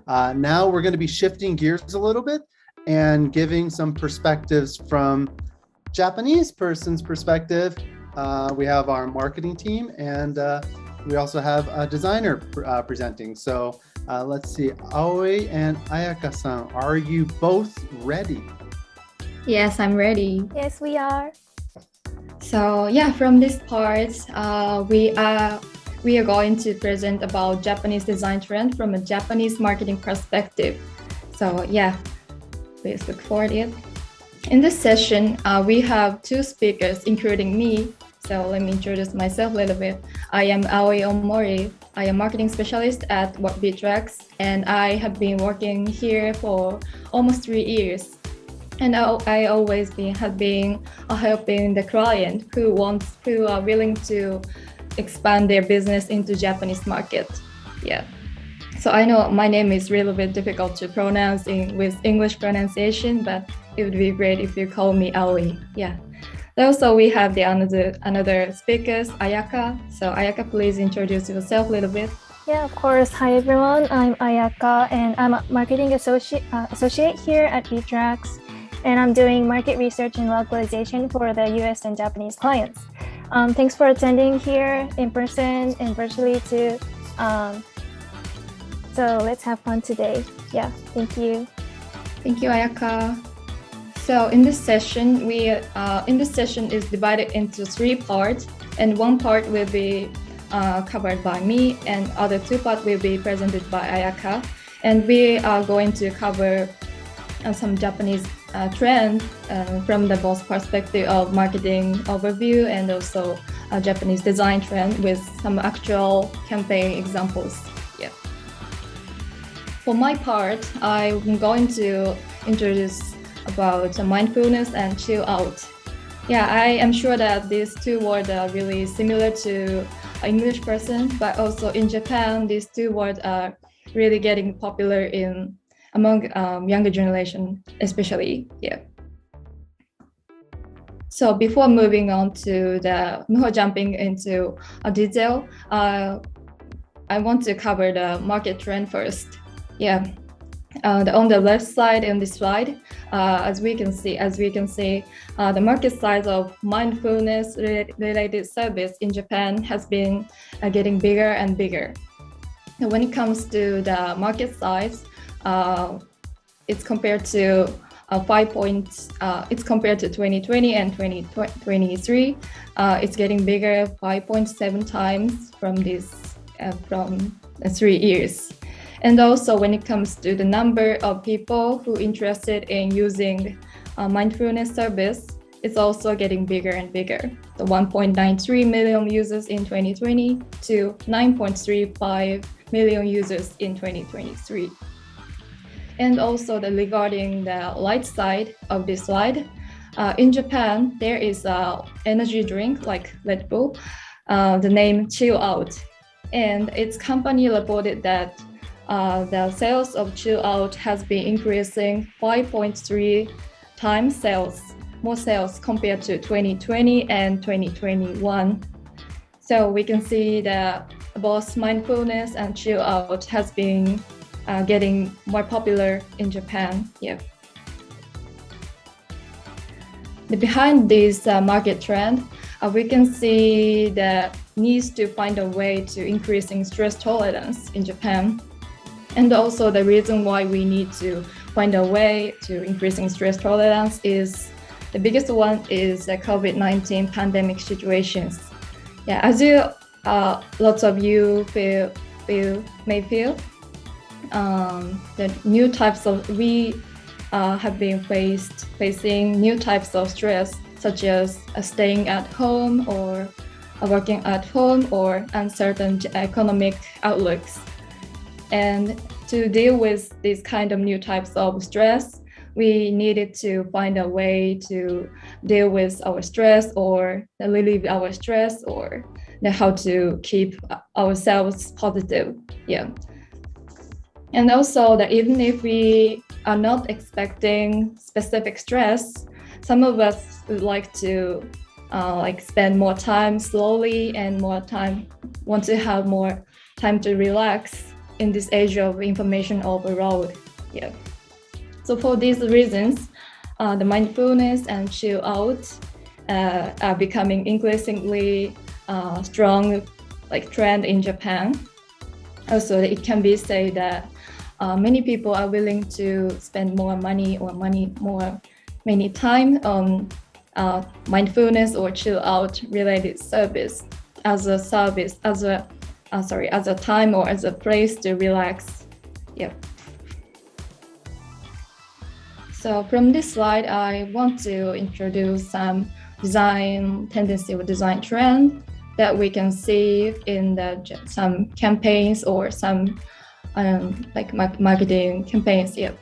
Now we're going to be shifting gears a little bit and giving some perspectives from Japanese person's perspective. We have our marketing team and we also have a designer presenting. So let's see, Aoi and Ayaka-san, are you both ready? Yes, I'm ready. Yes, we are. So yeah, from this part, we are going to present about Japanese design trend from a Japanese marketing perspective. So yeah, please look forward to it. In this session, we have two speakers, including me. So let me introduce myself a little bit. I am Aoi Omori. I am marketing specialist at Bitrax, and I have been working here for almost 3 years. And I always have been helping the client who are willing to expand their business into Japanese market. Yeah. So I know my name is really bit difficult to pronounce with English pronunciation, but it would be great if you call me Aoi. Yeah. Also, we have the another speakers, Ayaka. So Ayaka, please introduce yourself a little bit. Yeah, of course. Hi everyone. I'm Ayaka, and I'm a marketing associate here at Bitrax, and I'm doing market research and localization for the US and Japanese clients. Thanks for attending here in person and virtually too. So let's have fun today. Yeah, thank you. Thank you, Ayaka. So in this session, is divided into 3 parts, and one part will be covered by me, and other 2 parts will be presented by Ayaka. And we are going to cover some Japanese trend from the both perspective of marketing overview and also a Japanese design trend with some actual campaign examples. Yeah. For my part, I'm going to introduce about mindfulness and chill out. Yeah, I am sure that these 2 words are really similar to an English person, but also in Japan, these 2 words are really getting popular among younger generation, especially. Yeah. So before moving on before jumping into a detail, I want to cover the market trend first. Yeah. On the left side in this slide, as we can see, the market size of mindfulness related service in Japan has been getting bigger and bigger. And when it comes to the market size, it's compared to 2020 and 2023. It's getting bigger 5.7 times from 3 years. And also when it comes to the number of people who are interested in using mindfulness service, it's also getting bigger and bigger. The 1.93 million users in 2020 to 9.35 million users in 2023. And also regarding the light side of this slide, in Japan, there is an energy drink like Red Bull, the name Chill Out. And its company reported that the sales of Chill Out has been increasing 5.3 times more sales compared to 2020 and 2021. So we can see that both mindfulness and Chill Out has been getting more popular in Japan. Yeah. Behind this market trend, we can see the needs to find a way to increasing stress tolerance in Japan. And also the reason why we need to find a way to increasing stress tolerance is the biggest one is the COVID-19 pandemic situations. Yeah, as lots of you may feel, the new types of we have been facing new types of stress, such as staying at home or working at home or uncertain economic outlooks. And to deal with these kind of new types of stress, we needed to find a way to deal with our stress or relieve our stress or how to keep ourselves positive. Yeah. And also that even if we are not expecting specific stress, some of us would like to spend more time slowly and want to have more time to relax in this age of information overload. Yeah. So for these reasons, the mindfulness and chill out are becoming increasingly strong trend in Japan. Also, it can be said that many people are willing to spend more money or many time on mindfulness or chill out related service as a time or as a place to relax. Yeah. So from this slide, I want to introduce some design tendency or design trend that we can see in some campaigns or some marketing campaigns. Yeah.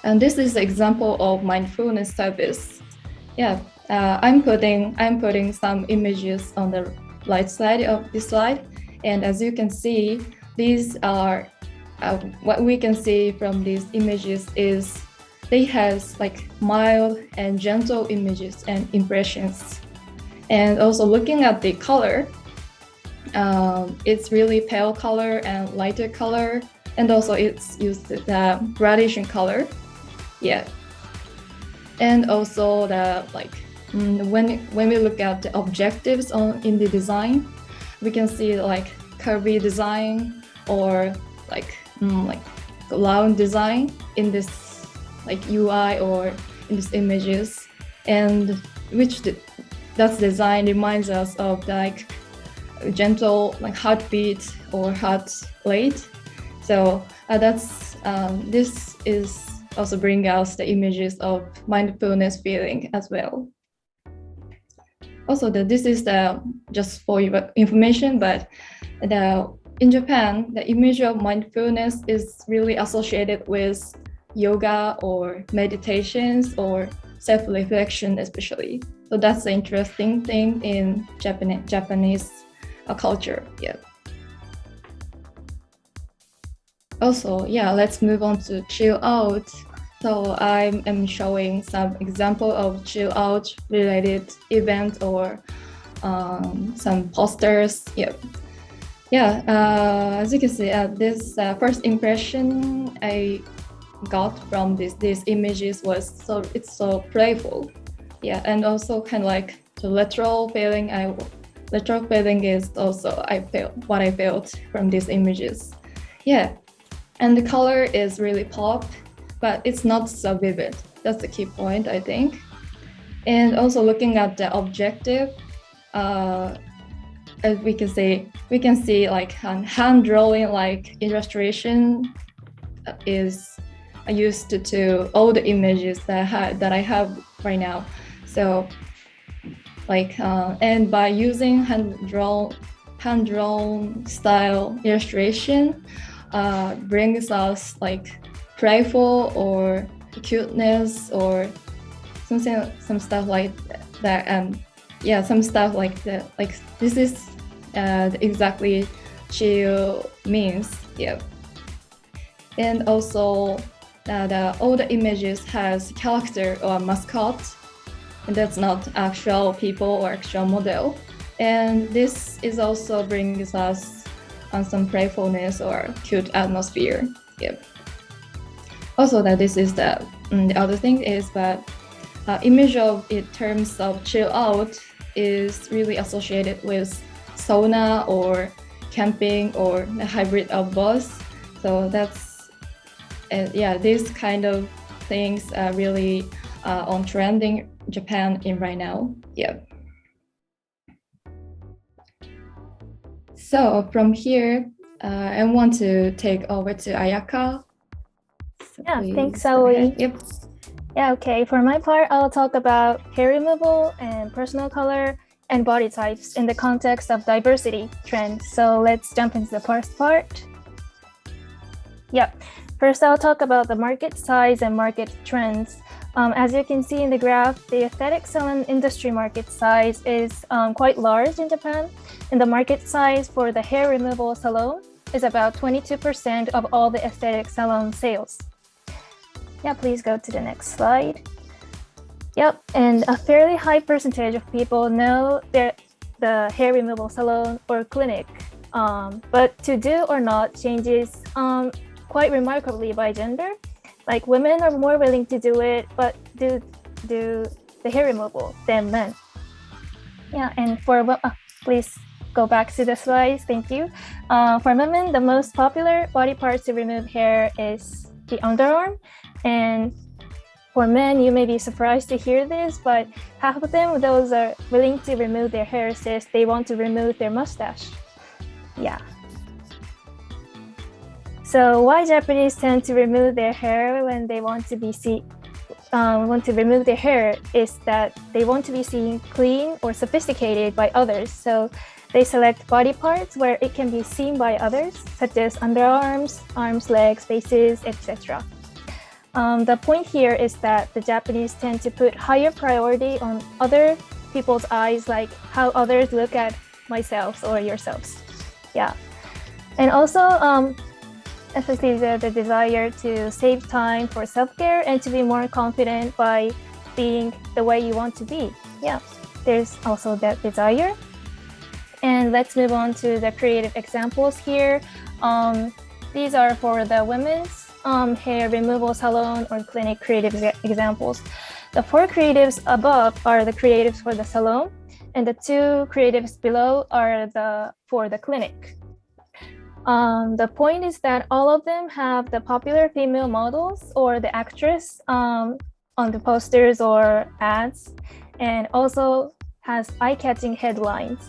And this is an example of mindfulness service. Yeah. I'm putting some images on the right side of this slide, and as you can see, these are what we can see from these images is they has mild and gentle images and impressions. And also looking at the color, it's really pale color and lighter color, and also it's used the gradation color. Yeah. And also when we look at the objectives in the design, we can see curvy design or round design in this UI or in these images, and that design reminds us of gentle heartbeat or heart rate. So this is also bring us the images of mindfulness feeling as well. Also, this is just for your information, but in Japan, the image of mindfulness is really associated with yoga or meditations or self-reflection especially. So that's the interesting thing in Japanese culture. Yeah. Also, yeah, let's move on to chill out. So I am showing some example of chill out related event or some posters. Yeah. Yeah, as you can see, this first impression I got from these images was it's so playful. Yeah, and also kind of the literal feeling. Literal feeling is also what I felt from these images. Yeah, and the color is really pop, but it's not so vivid. That's the key point, I think. And also looking at the objective, as we can see hand drawing illustration is used to all the images that I have right now. So and by using hand drawn style illustration brings us playful or cuteness or some stuff like that, and yeah, some stuff like that. This is exactly chill means. Yeah. And also all the images has character or mascot, and that's not actual people or actual model. And this is also brings us on some playfulness or cute atmosphere. Yeah. Also, this is the other thing is that image of in terms of chill out is really associated with sauna or camping or a hybrid of both. So that's these kind of things are really on trend in Japan right now. Yeah. So from here, I want to take over to Ayaka. So yeah, thanks, Zoe. Yep. Yeah, okay. For my part, I'll talk about hair removal and personal color and body types in the context of diversity trends. So let's jump into the first part. Yep. First, I'll talk about the market size and market trends. As you can see in the graph, the aesthetic salon industry market size is quite large in Japan, and the market size for the hair removal salon is about 22% of all the aesthetic salon sales. Yeah, please go to the next slide. Yep, and a fairly high percentage of people know that the hair removal salon or clinic But to do or not changes quite remarkably by gender. Like women are more willing to do it, but do the hair removal than men. Yeah, and please go back to the slides. Thank you. For women, the most popular body parts to remove hair is the underarm. And for men, you may be surprised to hear this, but half of them, those are willing to remove their hair, says they want to remove their mustache. Yeah. So why Japanese tend to remove their hair when they want to remove their hair is that they want to be seen clean or sophisticated by others. So they select body parts where it can be seen by others, such as underarms, arms, legs, faces, etc. The point here is that the Japanese tend to put higher priority on other people's eyes, like how others look at myself or yourselves. Yeah. And also, especially the desire to save time for self-care and to be more confident by being the way you want to be. Yeah, there's also that desire. And let's move on to the creative examples here. These are for the women's hair removal salon or clinic creative examples. The 4 creatives above are the creatives for the salon, and the 2 creatives below are for the clinic. The point is that all of them have the popular female models or the actress on the posters or ads, and also has eye-catching headlines.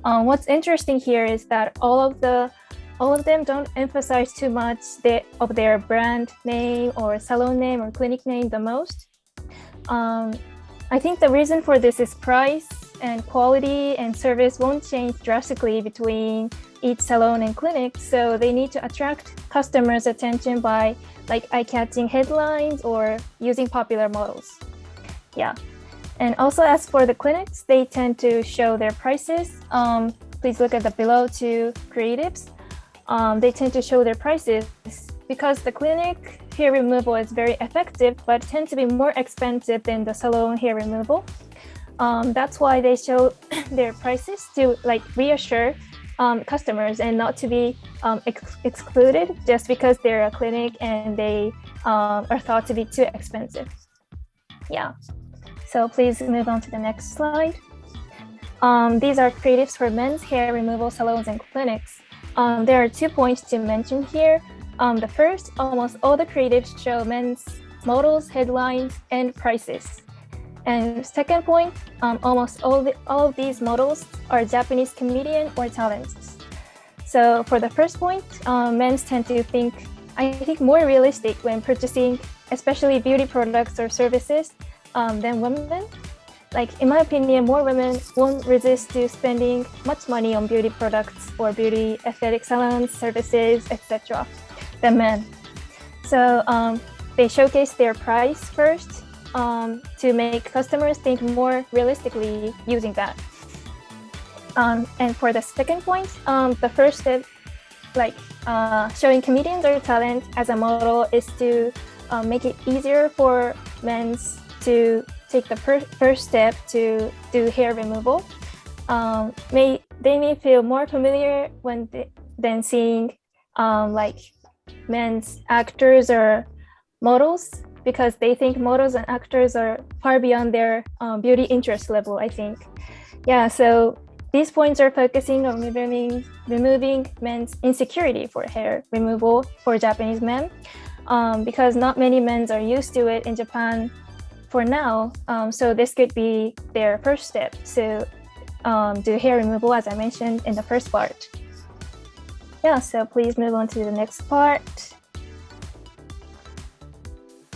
What's interesting here is that all of them don't emphasize too much of their brand name or salon name or clinic name the most. I think the reason for this is price, and quality and service won't change drastically between each salon and clinic, so they need to attract customers' attention by like eye-catching headlines or using popular models. Yeah. And also as for the clinics, they tend to show their prices. Please look at the below 2 creatives. They tend to show their prices because the clinic hair removal is very effective, but tends to be more expensive than the salon hair removal. That's why they show their prices to like reassure customers and not to be excluded just because they're a clinic and they are thought to be too expensive. Yeah. So please move on to the next slide. These are creatives for men's hair removal salons and clinics. There are 2 points to mention here. The first, almost all the creatives show men's models, headlines, and prices. And second point, almost all of these models are Japanese comedian or talents. So for the first point, men tend to think more realistic when purchasing, especially beauty products or services, than women. Like in my opinion, more women won't resist to spending much money on beauty products or beauty aesthetic salons, services, etc. than men. So they showcase their price first to make customers think more realistically using that. And for the second point, the first step, like showing comedians or talent as a model, is to make it easier for men to take the first step to do hair removal. They may feel more familiar than seeing like men's actors or models, because they think models and actors are far beyond their beauty interest level, I think. Yeah, so these points are focusing on removing men's insecurity for hair removal for Japanese men, because not many men are used to it in Japan for now. So this could be their first step to do hair removal, as I mentioned in the first part. Yeah, so please move on to the next part.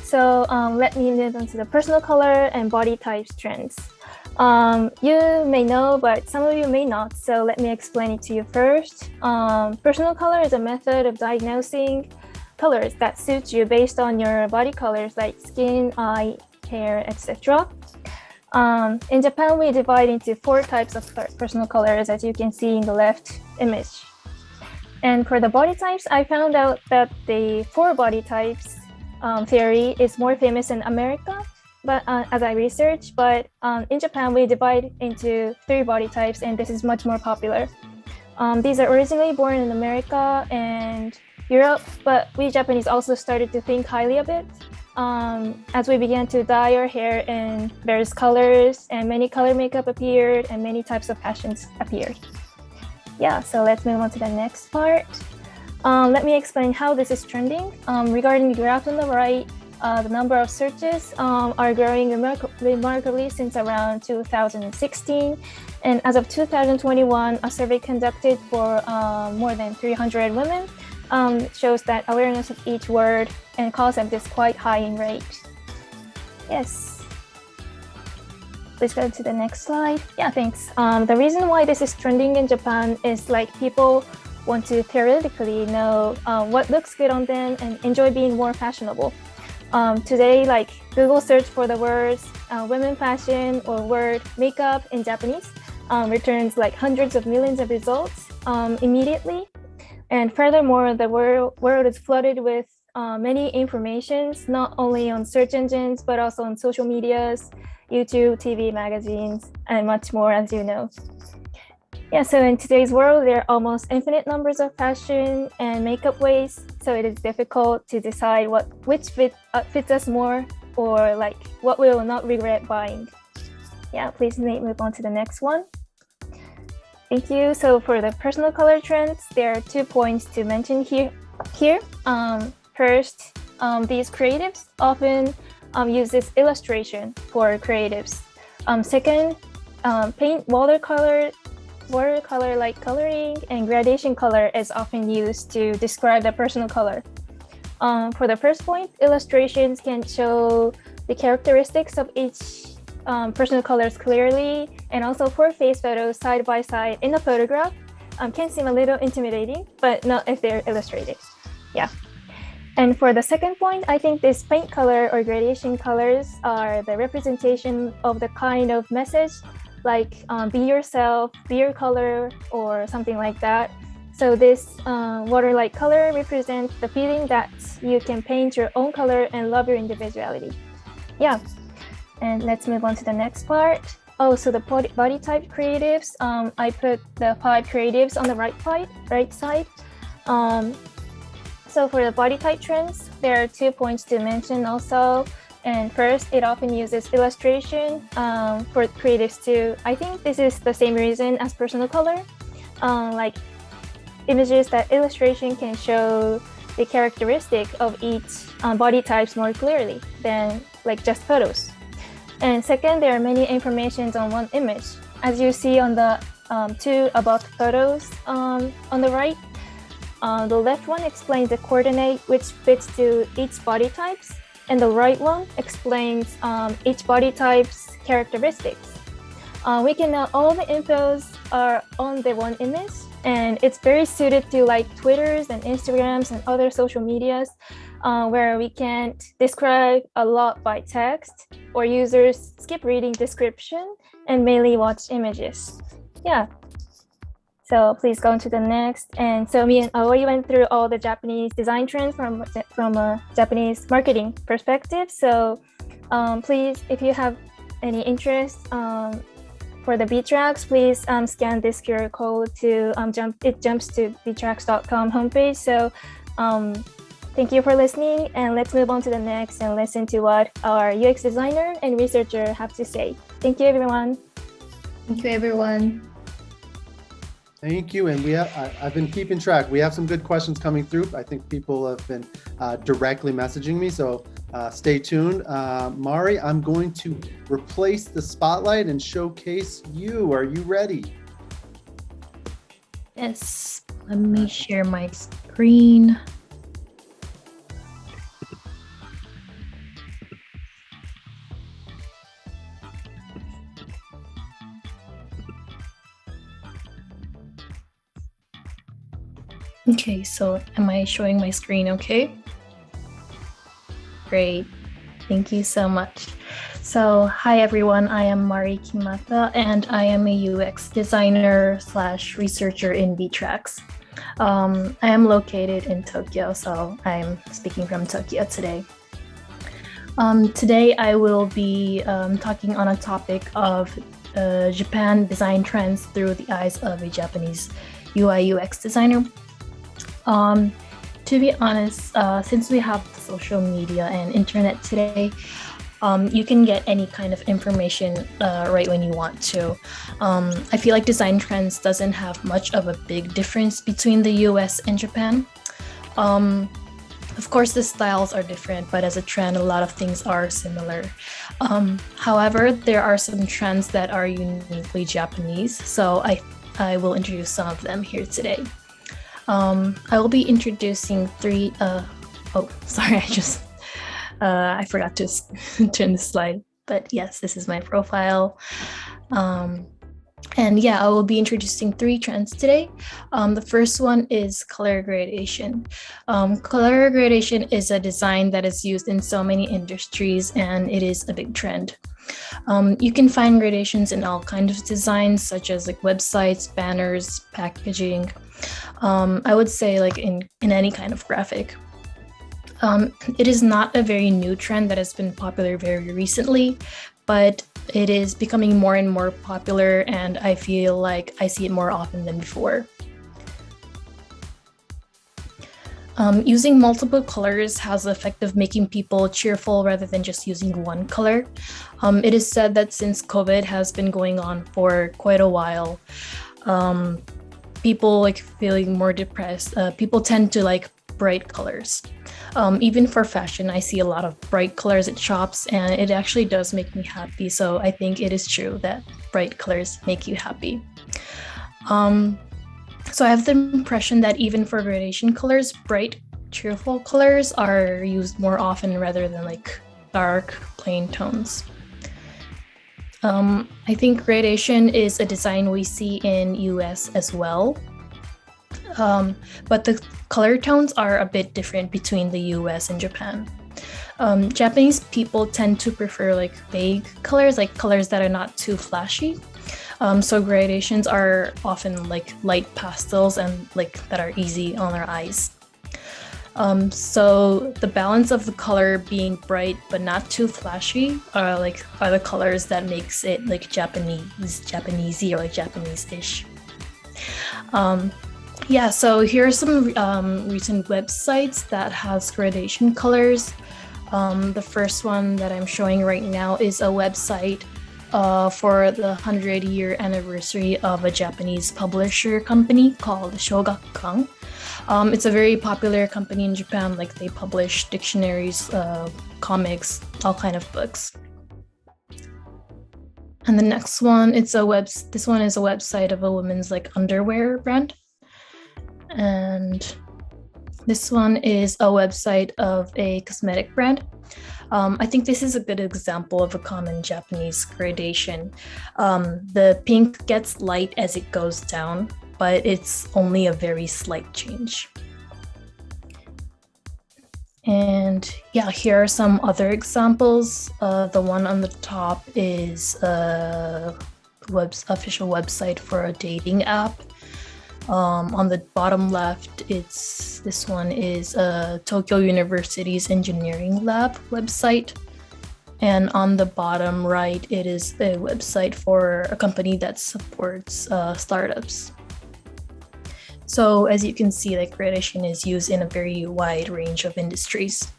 So let me move on to the personal color and body types trends. You may know, but some of you may not, so let me explain it to you first. Personal color is a method of diagnosing colors that suit you based on your body colors like skin, eye, hair, etc. In Japan, we divide into 4 types of personal colors, as you can see in the left image. And for the body types, I found out that the 4 body types theory is more famous in America, but as I researched, but in Japan, we divide into 3 body types, and this is much more popular. These are originally born in America and Europe, but we Japanese also started to think highly of it as we began to dye our hair in various colors, and many color makeup appeared and many types of fashions appeared. Yeah, so let's move on to the next part. Let me explain how this is trending. Regarding the graph on the right, the number of searches are growing remarkably since around 2016. And as of 2021, a survey conducted for more than 300 women shows that awareness of each word and concept is quite high in rate. Yes. Please go to the next slide. Yeah, thanks. The reason why this is trending in Japan is like people want to theoretically know what looks good on them and enjoy being more fashionable. Today, like Google search for the words women fashion or word makeup in Japanese returns like hundreds of millions of results immediately. And furthermore, the world is flooded with many informations, not only on search engines, but also on social medias, YouTube, TV, magazines, and much more, as you know. Yeah, so in today's world, there are almost infinite numbers of fashion and makeup ways, so it is difficult to decide which fits us more or like what we will not regret buying. Yeah, please move on to the next one. Thank you. So for the personal color trends, there are 2 points to mention here. First, these creatives often use this illustration for creatives. Second, paint watercolor like coloring and gradation color is often used to describe the personal color. For the first point, illustrations can show the characteristics of each personal colors clearly, and also for face photos side by side in a photograph can seem a little intimidating, but not if they're illustrated. Yeah. And for the second point, I think this paint color or gradation colors are the representation of the kind of message like be yourself, be your color, or something like that. So this water-like color represents the feeling that you can paint your own color and love your individuality. Yeah, and let's move on to the next part. Oh, so the body type creatives, I put the 5 creatives on the right side. So for the body type trends, there are 2 points to mention also. And first, it often uses illustration for creatives too. I think this is the same reason as personal color. Like images that illustration can show the characteristic of each body types more clearly than like just photos. And second, there are many informations on one image. As you see on the 2 about photos on the right, the left one explains the coordinate which fits to each body types, and the right one explains each body type's characteristics. We can know all the infos are on the one image, and it's very suited to like Twitters and Instagrams and other social medias where we can't describe a lot by text, or users skip reading description and mainly watch images. Yeah. So please go on to the next. And so me and Aoi went through all the Japanese design trends from a Japanese marketing perspective. So please, if you have any interest for the Beatrix, please scan this QR code to jumps to beatrix.com homepage. So thank you for listening, and let's move on to the next and listen to what our UX designer and researcher have to say. Thank you, everyone. Thank you, everyone. Thank you. And I've been keeping track. We have some good questions coming through. I think people have been directly messaging me. So stay tuned. Mari, I'm going to replace the spotlight and showcase you. Are you ready? Yes. Let me share my screen. Okay, so am I showing my screen okay? Great, thank you so much. So hi everyone, I am Mari Kimata and I am a UX designer / researcher in Beatrix. I am located in Tokyo, so I'm speaking from Tokyo today. Today I will be talking on a topic of Japan design trends through the eyes of a Japanese UI UX designer. To be honest, since we have social media and internet today, you can get any kind of information right when you want to. I feel like design trends doesn't have much of a big difference between the US and Japan. Of course, the styles are different, but as a trend, a lot of things are similar. However, there are some trends that are uniquely Japanese, so I will introduce some of them here today. I will be introducing three. Oh, sorry, I forgot to turn the slide. But yes, this is my profile. And yeah, I will be introducing three trends today. The first one is color gradation. Color gradation is a design that is used in so many industries, and it is a big trend. You can find gradations in all kinds of designs, such as like websites, banners, packaging. I would say like in any kind of graphic. It is not a very new trend that has been popular very recently, but it is becoming more and more popular, and I feel like I see it more often than before. Using multiple colors has the effect of making people cheerful rather than just using one color. It is said that since COVID has been going on for quite a while, people like feeling more depressed. People tend to like bright colors. Even for fashion, I see a lot of bright colors at shops, and it actually does make me happy. So I think it is true that bright colors make you happy. So I have the impression that even for gradation colors, bright, cheerful colors are used more often rather than like dark, plain tones. I think gradation is a design we see in US as well. But the color tones are a bit different between the US and Japan. Japanese people tend to prefer like vague colors, like colors that are not too flashy. So gradations are often like light pastels and like that are easy on our eyes. So the balance of the color being bright but not too flashy are the colors that makes it like Japanesey or like Japanese-ish. Yeah, so here are some recent websites that has gradation colors. The first one that I'm showing right now is a website for the 100-year anniversary of a Japanese publisher company called Shogakukan. It's a very popular company in Japan, like they publish dictionaries, comics, all kind of books. And the next one, this one is a website of a women's like underwear brand. And this one is a website of a cosmetic brand. I think this is a good example of a common Japanese gradation. The pink gets light as it goes down, but it's only a very slight change. And yeah, here are some other examples. The one on the top is a official website for a dating app. On the bottom left, this one is Tokyo University's engineering lab website. And on the bottom right, it is a website for a company that supports startups. So as you can see, like gradation is used in a very wide range of industries.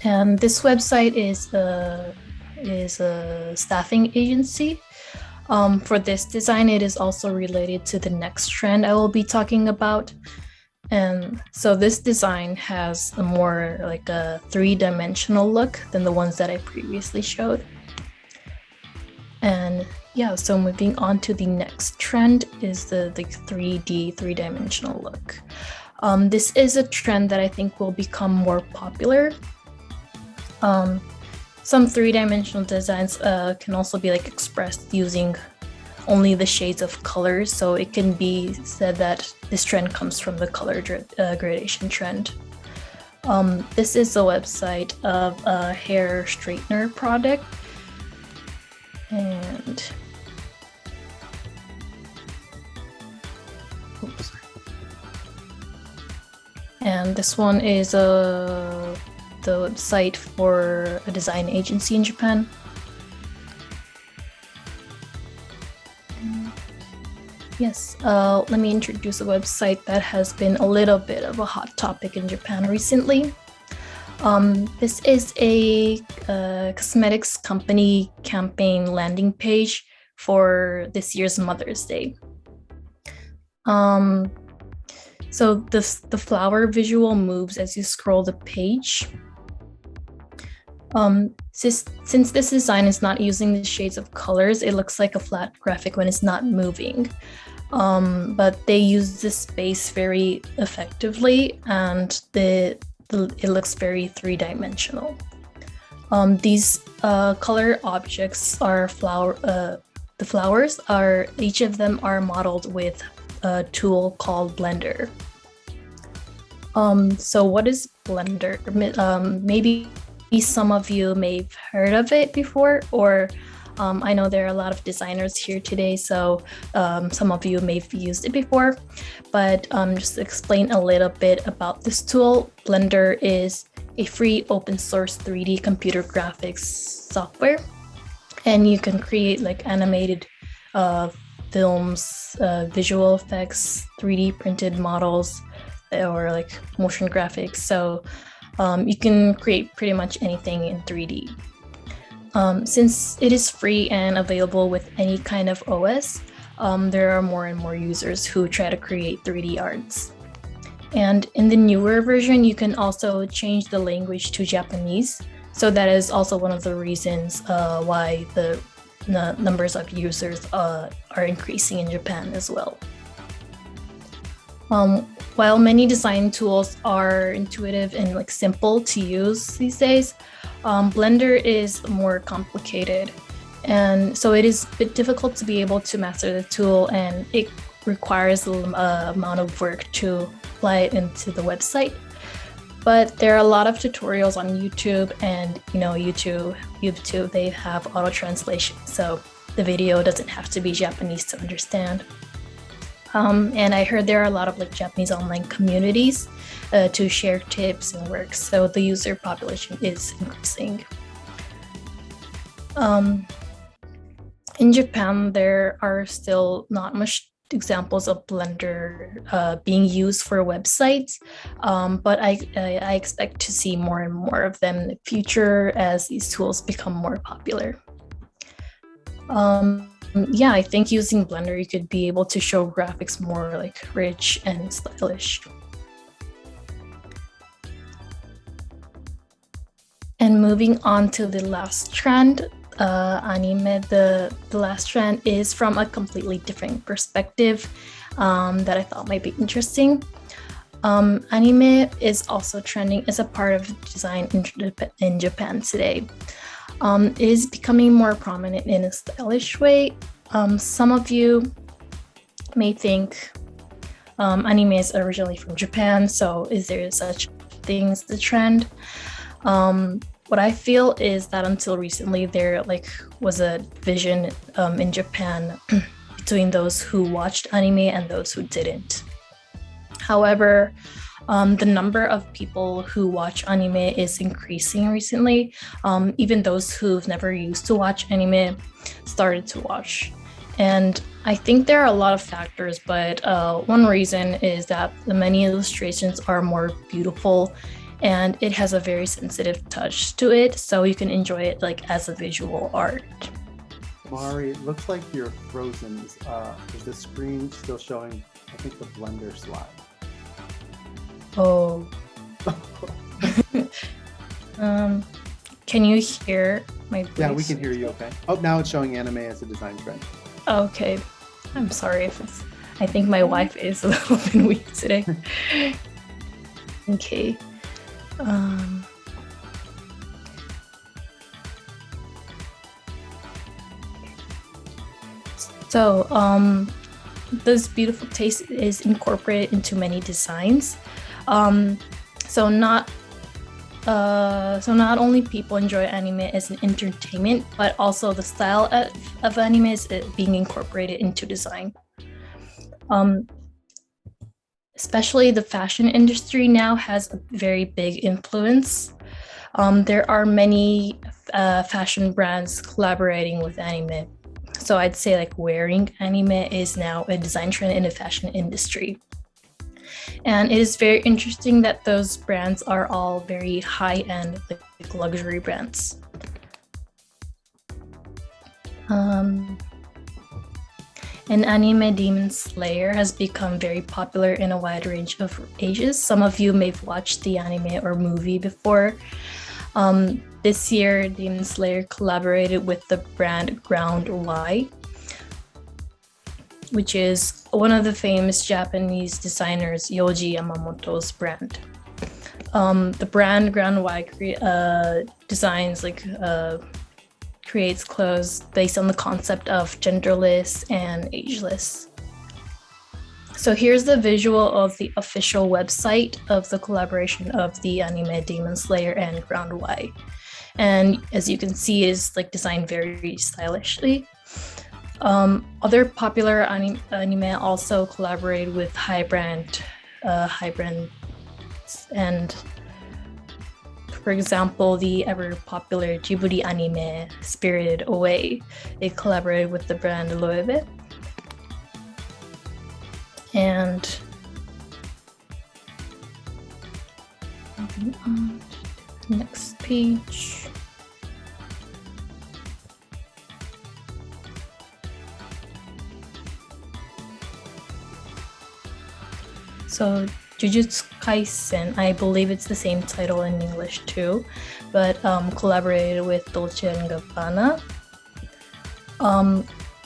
And this website is a staffing agency. For this design, it is also related to the next trend I will be talking about. And so this design has a more like a three-dimensional look than the ones that I previously showed. And yeah, so moving on to the next trend is the 3D, three-dimensional look. This is a trend that I think will become more popular. Some three-dimensional designs can also be like expressed using only the shades of colors. So it can be said that this trend comes from the color gradation trend. This is a website of a hair straightener product. And this one is the website for a design agency in Japan. Yes, let me introduce a website that has been a little bit of a hot topic in Japan recently. This is a cosmetics company campaign landing page for this year's Mother's Day. So the flower visual moves as you scroll the page. Since this design is not using the shades of colors, it looks like a flat graphic when it's not moving. But they use this space very effectively, and it looks very three-dimensional. These color objects are the flowers are, each of them are modeled with a tool called Blender. So what is Blender? Maybe some of you may have heard of it before, or I know there are a lot of designers here today, so some of you may have used it before, but just to explain a little bit about this tool, Blender is a free open source 3D computer graphics software, and you can create like animated films, visual effects, 3D printed models, or like motion graphics. So you can create pretty much anything in 3D. Since it is free and available with any kind of OS, there are more and more users who try to create 3D arts. And in the newer version, you can also change the language to Japanese. So that is also one of the reasons why the numbers of users are increasing in Japan as well. While many design tools are intuitive and like simple to use these days, Blender is more complicated. And so it is a bit difficult to be able to master the tool, and it requires an amount of work to apply it into the website. But there are a lot of tutorials on YouTube, and YouTube, they have auto translation, so the video doesn't have to be Japanese to understand. And I heard there are a lot of like Japanese online communities to share tips and work, so the user population is increasing. In Japan, there are still not much examples of Blender being used for websites, but I expect to see more and more of them in the future as these tools become more popular. Yeah, I think using Blender, you could be able to show graphics more like rich and stylish. And moving on to the last trend, anime, the last trend is from a completely different perspective that I thought might be interesting. Anime is also trending as a part of design in Japan today. It is becoming more prominent in a stylish way. Some of you may think anime is originally from Japan, so is there such thing as the trend? What I feel is that until recently, there was a division in Japan between those who watched anime and those who didn't. However, the number of people who watch anime is increasing recently. Even those who've never used to watch anime started to watch. And I think there are a lot of factors, but one reason is that the many illustrations are more beautiful, and it has a very sensitive touch to it, so you can enjoy it as a visual art. Mari, it looks like you're frozen. Is the screen still showing, I think, the Blender slide? Oh. Can you hear my voice? Yeah, we can hear you okay. Oh, now it's showing anime as a design trend. Okay. I'm sorry if it's... I think my Wi-Fi is a little bit weak today. Okay. So this beautiful taste is incorporated into many designs. So not only people enjoy anime as an entertainment, but also the style of anime is being incorporated into design. Especially the fashion industry now has a very big influence. There are many fashion brands collaborating with anime. So I'd say like wearing anime is now a design trend in the fashion industry. And it is very interesting that those brands are all very high-end, like luxury brands. And anime Demon Slayer has become very popular in a wide range of ages. Some of you may have watched the anime or movie before. This year, Demon Slayer collaborated with the brand Ground Y, which is one of the famous Japanese designers Yohji Yamamoto's brand. The brand Ground Y designs creates clothes based on the concept of genderless and ageless. So here's the visual of the official website of the collaboration of the anime Demon Slayer and Ground Y. And as you can see, it's like designed very stylishly. Other popular anime also collaborated with high brands, and for example, the ever popular Ghibli anime Spirited Away, they collaborated with the brand Loewe. And moving on to the next page. So Jujutsu Kaisen, I believe it's the same title in English too, but collaborated with Dolce & Gabbana.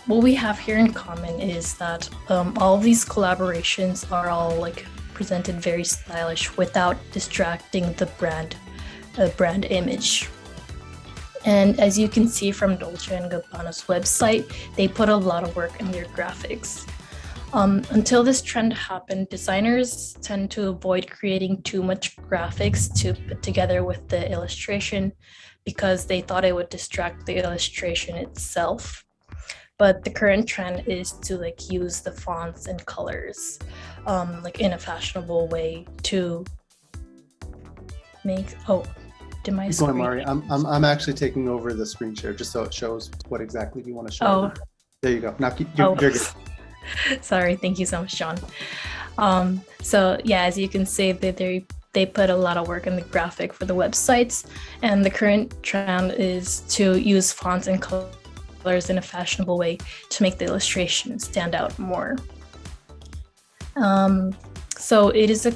What we have here in common is that all of these collaborations are all like presented very stylish without distracting the brand image. And as you can see from Dolce & Gabbana's website, they put a lot of work in their graphics. Until this trend happened, designers tend to avoid creating too much graphics to put together with the illustration because they thought it would distract the illustration itself. But the current trend is to like use the fonts and colors like in a fashionable way to make. Oh, did my Keep going, Mari. I'm actually taking over the screen share just so it shows what exactly you want to show. Oh, there you go. Now you're good. Sorry, thank you so much, John. So yeah, as you can see, they put a lot of work in the graphic for the websites, and the current trend is to use fonts and colors in a fashionable way to make the illustration stand out more. So it is a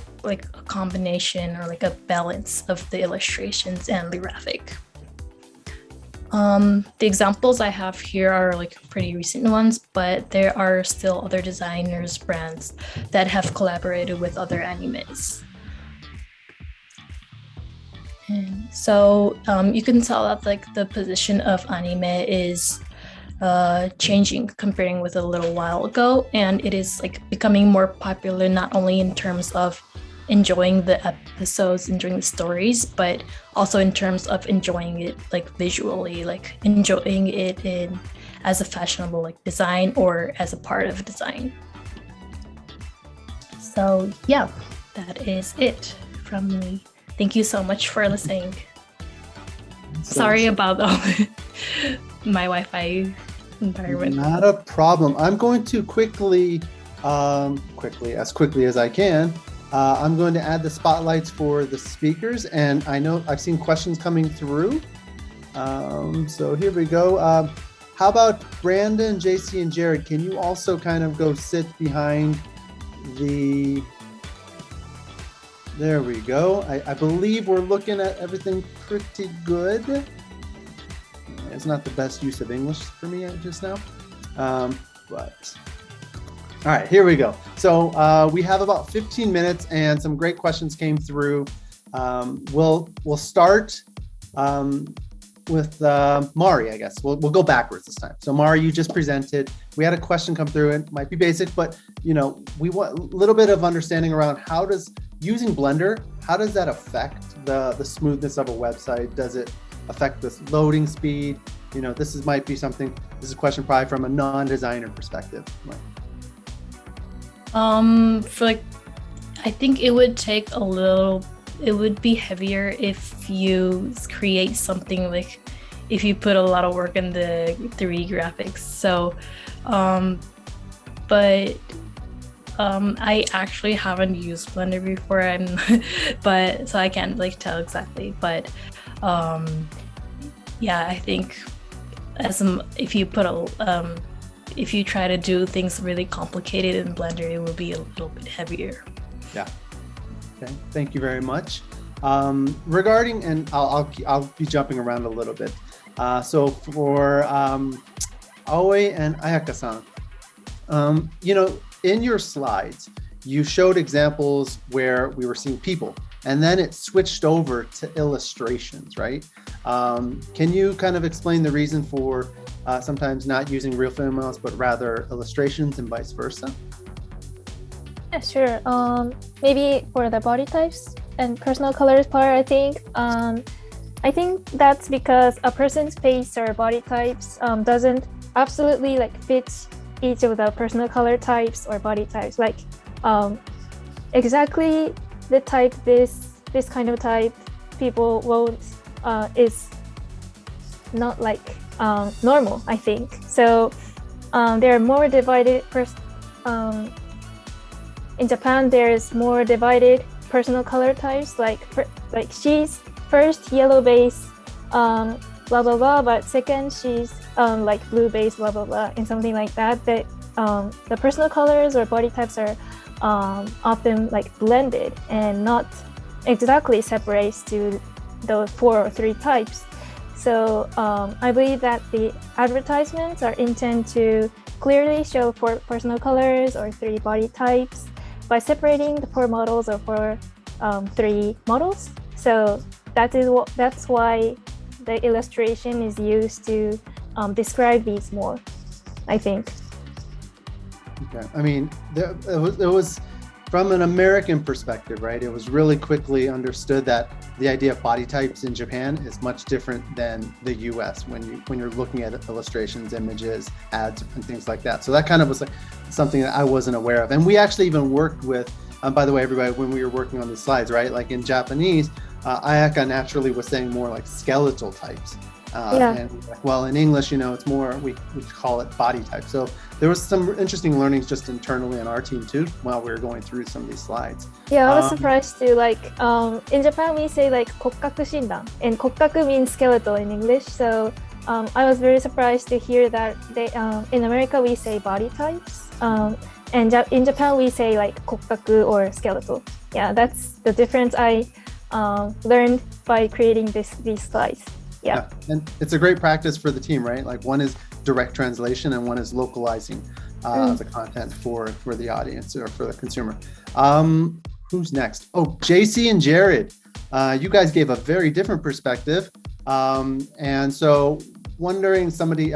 combination or like a balance of the illustrations and the graphic. The examples I have here are like pretty recent ones, but there are still other designers, brands that have collaborated with other animes. And so you can tell that like the position of anime is changing comparing with a little while ago, and it is like becoming more popular not only in terms of enjoying the episodes, enjoying the stories, but also in terms of enjoying it like visually, like enjoying it in as a fashionable like design or as a part of design. So yeah, that is it from me. Thank you so much for listening. Sorry about my Wi-Fi environment. Not a problem. I'm going to quickly as I can, I'm going to add the spotlights for the speakers, and I know I've seen questions coming through. So here we go. How about Brandon, JC, and Jared? Can you also kind of go sit behind the... There we go. I believe we're looking at everything pretty good. It's not the best use of English for me just now, but all right, here we go. So we have about 15 minutes, and some great questions came through. We'll start with Mari, I guess. We'll go backwards this time. So Mari, you just presented. We had a question come through. It might be basic, but we want a little bit of understanding around how does using Blender, how does that affect the smoothness of a website? Does it affect the loading speed? This is a question probably from a non-designer perspective. I think it would be heavier if you create something like if you put a lot of work in the 3D graphics. So, but I actually haven't used Blender before, but so I can't like tell exactly. But yeah, I think if you put if you try to do things really complicated in Blender, it will be a little bit heavier. Yeah. Okay. Thank you very much. Regarding, and I'll be jumping around a little bit. So for Aoi and Ayaka-san, in your slides, you showed examples where we were seeing people, and then it switched over to illustrations, right? Can you kind of explain the reason for sometimes not using real females, but rather illustrations and vice versa? Yeah, sure. Maybe for the body types and personal colors part, I think that's because a person's face or body types doesn't absolutely like fit each of the personal color types or body types. Like exactly the type this kind of type people won't is not like normal, I think. So there are more divided in Japan, there's more divided personal color types, like she's first yellow base, blah blah blah, but second she's like blue base, blah blah blah, and something like that. That the personal colors or body types are often like blended and not exactly separates to those 4 or 3 types. So I believe that the advertisements are intended to clearly show 4 personal colors or 3 body types by separating the 4 models or 3 models. So that's why the illustration is used to describe these more, I think. Okay. I mean, it was from an American perspective, right? It was really quickly understood that the idea of body types in Japan is much different than the US when you're looking at illustrations, images, ads, and things like that. So that kind of was like something that I wasn't aware of. And we actually even worked with, by the way, everybody, when we were working on the slides, right? Like in Japanese, Ayaka naturally was saying more like skeletal types. And well, in English, it's more, we call it body type. So there was some interesting learnings just internally on our team too, while we were going through some of these slides. Yeah, I was surprised too. Like in Japan, we say like kokkaku shindan, and kokkaku means skeletal in English. So I was very surprised to hear that they, in America, we say body types. And in Japan, we say like kokkaku or skeletal. Yeah, that's the difference I learned by creating these slides. Yeah. And it's a great practice for the team, right? Like one is direct translation and one is localizing the content for the audience or for the consumer. Who's next? Oh, JC and Jared. You guys gave a very different perspective. And so wondering, somebody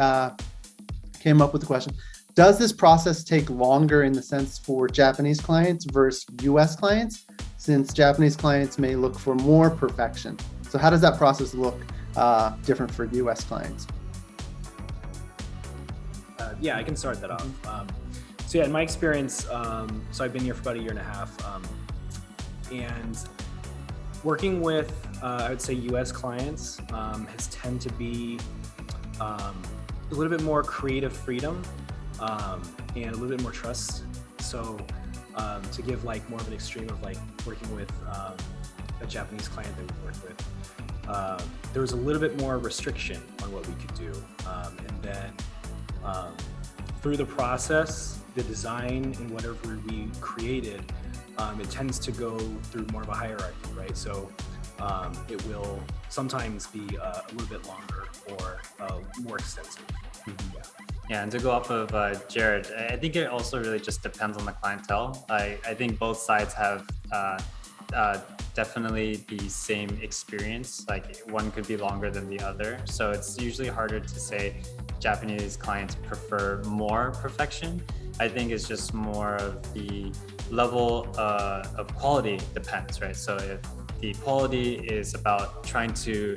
came up with the question, does this process take longer in the sense for Japanese clients versus US clients, since Japanese clients may look for more perfection? So how does that process look different for US clients? Yeah, I can start that off. So yeah, in my experience, so I've been here for about 1.5 years, and working with, I would say US clients has tend to be a little bit more creative freedom and a little bit more trust. So to give like more of an extreme of like working with a Japanese client that we worked with, there was a little bit more restriction on what we could do. And then through the process, the design and whatever we created, it tends to go through more of a hierarchy, right? So it will sometimes be a little bit longer or more extensive. Mm-hmm. Yeah, and to go off of Jared, I think it also really just depends on the clientele. I think both sides have definitely the same experience. Like one could be longer than the other. So it's usually harder to say Japanese clients prefer more perfection. I think it's just more of the level of quality depends, right? So if the quality is about trying to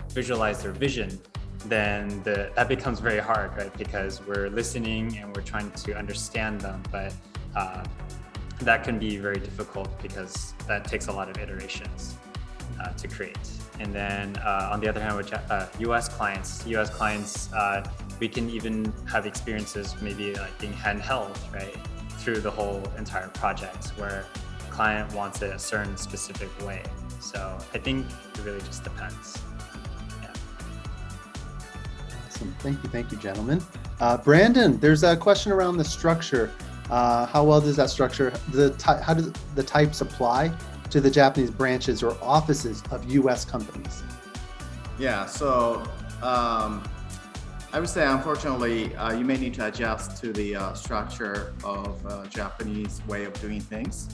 visualize their vision, then that becomes very hard, right? Because we're listening and we're trying to understand them, but that can be very difficult because that takes a lot of iterations. to create. And then on the other hand, with US clients, we can even have experiences maybe like being handheld, right, through the whole entire project where the client wants it a certain specific way. So I think it really just depends. Awesome. Thank you, gentlemen. Brandon, there's a question around the structure. How well does that structure, how do the types apply to the Japanese branches or offices of US companies? Yeah, so I would say, unfortunately, you may need to adjust to the structure of Japanese way of doing things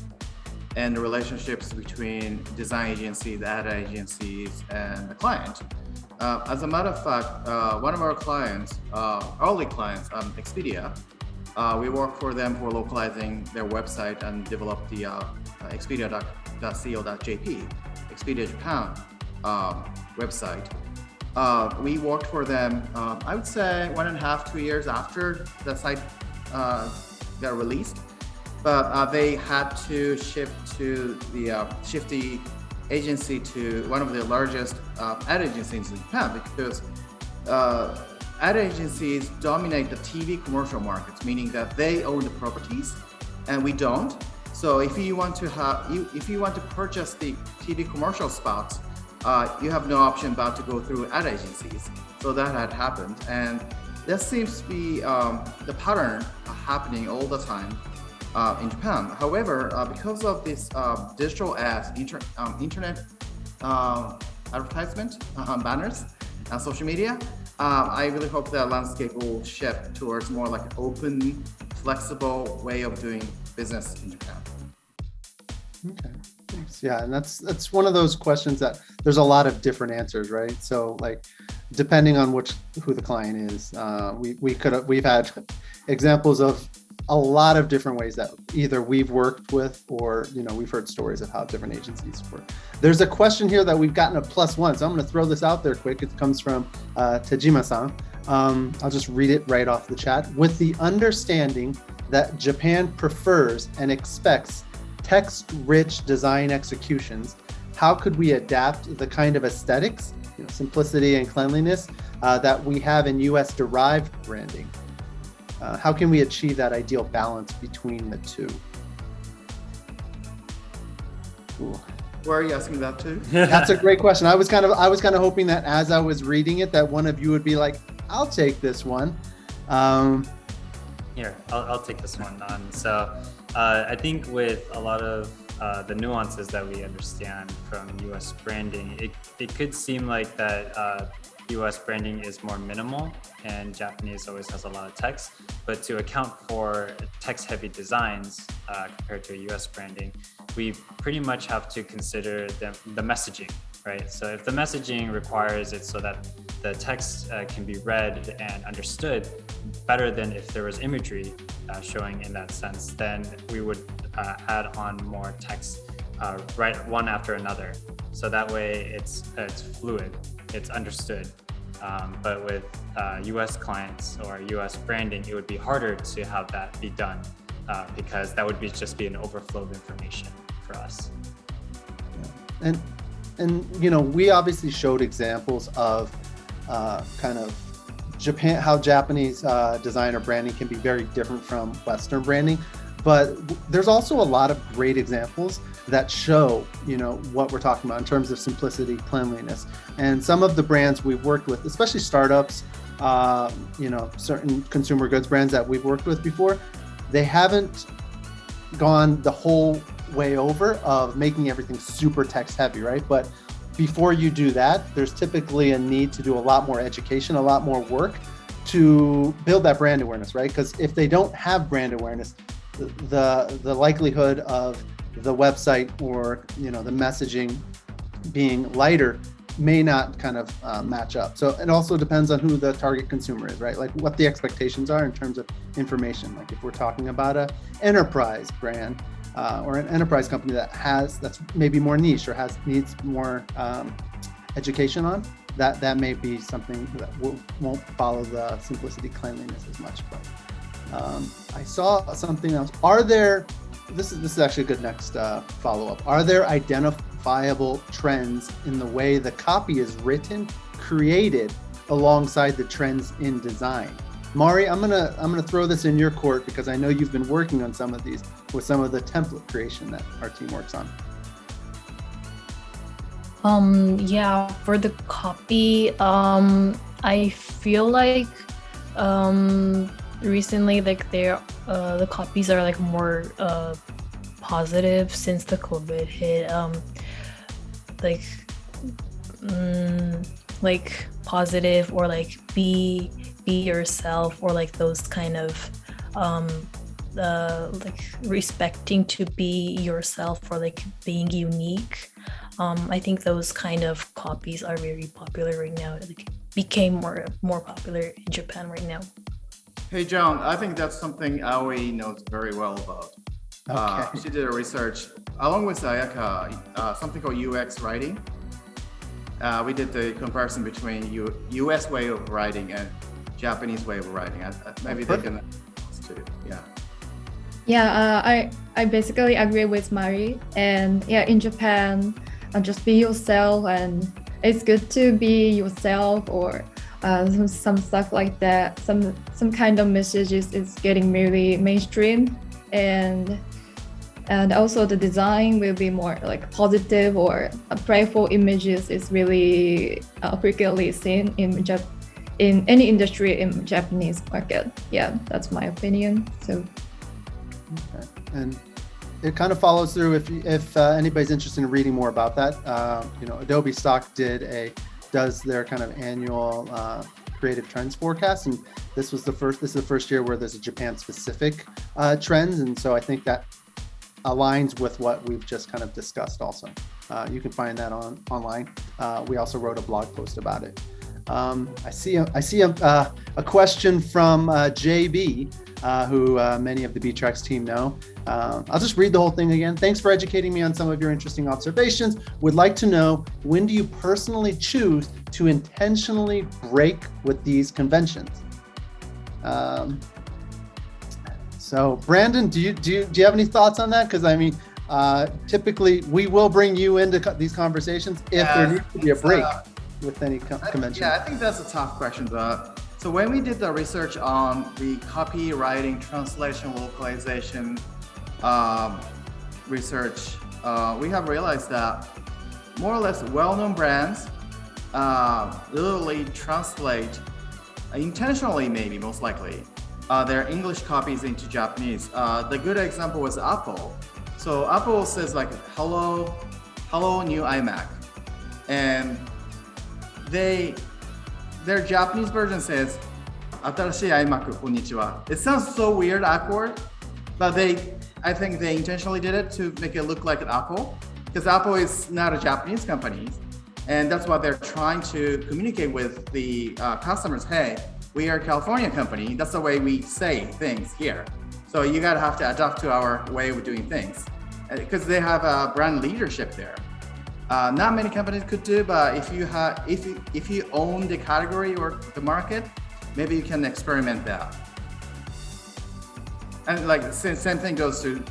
and the relationships between design agencies, ad agencies, and the client. As a matter of fact, one of our clients, early clients, Expedia, we work for them for localizing their website and develop the expedia.co.jp, Expedia Japan website. We worked for them, I would say 1.5, 2 years after the site got released, but they had to shift the agency to one of the largest ad agencies in Japan because ad agencies dominate the TV commercial markets, meaning that they own the properties and we don't. So if you want to purchase the TV commercial spots, you have no option but to go through ad agencies. So that had happened, and that seems to be the pattern happening all the time in Japan. However, because of this digital ads, internet advertisement on banners and social media, I really hope that landscape will shift towards more like an open, flexible way of doing business in Japan. Okay, thanks. Yeah, and that's one of those questions that there's a lot of different answers, right? So like, depending on who the client is, we've had examples of a lot of different ways that either we've worked with or we've heard stories of how different agencies work. There's a question here that we've gotten a +1, so I'm going to throw this out there quick. It comes from Tejima-san. I'll just read it right off the chat. With the understanding that Japan prefers and expects text-rich design executions, how could we adapt the kind of aesthetics, simplicity and cleanliness that we have in US-derived branding? How can we achieve that ideal balance between the two? Ooh. Where are you asking that to? That's a great question. I was kind of hoping that as I was reading it, that one of you would be like, "I'll take this one." Here, I'll take this one on. So I think with a lot of the nuances that we understand from US branding, it could seem like that US branding is more minimal and Japanese always has a lot of text, but to account for text-heavy designs compared to a US branding, we pretty much have to consider the messaging, right? So if the messaging requires it so that the text can be read and understood better than if there was imagery showing in that sense, then we would add on more text right one after another. So that way it's fluid, it's understood. But with US clients or US branding, it would be harder to have that be done because that would just be an overflow of information for us. And we obviously showed examples of kind of Japan, how Japanese design or branding can be very different from Western branding. But there's also a lot of great examples that show, what we're talking about in terms of simplicity, cleanliness. And some of the brands we've worked with, especially startups, certain consumer goods brands that we've worked with before, they haven't gone the whole way over of making everything super text heavy, right? But before you do that, there's typically a need to do a lot more education, a lot more work to build that brand awareness, right? Because if they don't have brand awareness, the likelihood of the website or the messaging being lighter may not kind of match up. So it also depends on who the target consumer is, right? Like what the expectations are in terms of information. Like if we're talking about an enterprise brand or an enterprise company that's maybe more niche or needs more education on, that may be something that won't follow the simplicity, cleanliness as much. But I saw something else. This is actually a good next follow-up. Are there identifiable identifiable trends in the way the copy is written, created alongside the trends in design. Mari, I'm gonna throw this in your court because I know you've been working on some of these with some of the template creation that our team works on. Yeah, for the copy, I feel like recently like the copies are like more positive since the COVID hit. Like positive, or like be yourself, or like those kind of like respecting to be yourself, or like being unique. I think those kind of copies are very popular right now. It like became more popular in Japan right now. Hey, John, I think that's something Aoi knows very well about. Okay. She did a research along with Ayaka, something called UX writing. We did the comparison between US way of writing and Japanese way of writing. Maybe they can too. Yeah. Yeah, I basically agree with Mari. And yeah, in Japan, just be yourself, and it's good to be yourself, or some stuff like that. Some kind of messages is getting really mainstream, and also the design will be more like positive, or playful images is really frequently seen in any industry in Japanese market. Yeah, that's my opinion. So. Okay. And it kind of follows through if anybody's interested in reading more about that. Adobe Stock does their kind of annual creative trends forecast, and this is the first year where there's a Japan specific trends, and so I think that aligns with what we've just kind of discussed also. You can find that online. We also wrote a blog post about it. I see a question from JB, who many of the B-Tracks team know. I'll just read the whole thing again. Thanks for educating me on some of your interesting observations. Would like to know, when do you personally choose to intentionally break with these conventions? So Brandon, do you have any thoughts on that? Because I mean, typically we will bring you into these conversations if there needs to be a break with any convention. Yeah, I think that's a tough question. So when we did the research on the copywriting, translation, localization research, we have realized that more or less well-known brands literally translate intentionally, maybe most likely, their English copies into Japanese. The good example was Apple. So Apple says like, hello new iMac. And their Japanese version says, 新しい iMac こんにちは. It sounds so weird, awkward, but I think they intentionally did it to make it look like an Apple, because Apple is not a Japanese company, and that's what they're trying to communicate with the customers. Hey, we are a California company. That's the way we say things here. So you gotta have to adapt to our way of doing things, because they have a brand leadership there. Not many companies could do, but if you own the category or the market, maybe you can experiment that. And like same thing goes to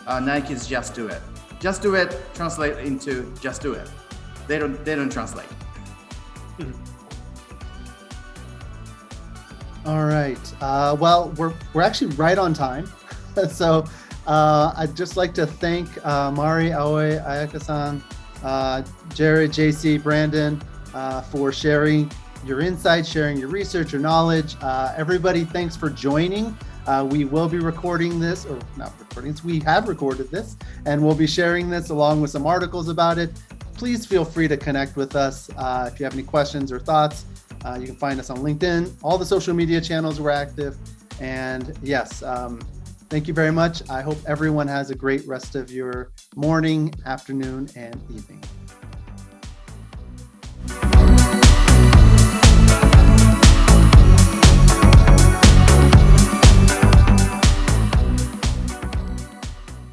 Nike's Just Do It. Just Do It translate into Just Do It. They don't translate. All right. Well, we're actually right on time. So I'd just like to thank Mari, Aoi, Ayaka-san, Jared, JC, Brandon, for sharing your insights, sharing your research, your knowledge. Everybody, thanks for joining. We will be recording this, or not recording this, we have recorded this, and we'll be sharing this along with some articles about it. Please feel free to connect with us if you have any questions or thoughts. You can find us on LinkedIn, all the social media channels we're active. And yes, thank you very much. I hope everyone has a great rest of your morning, afternoon, and evening.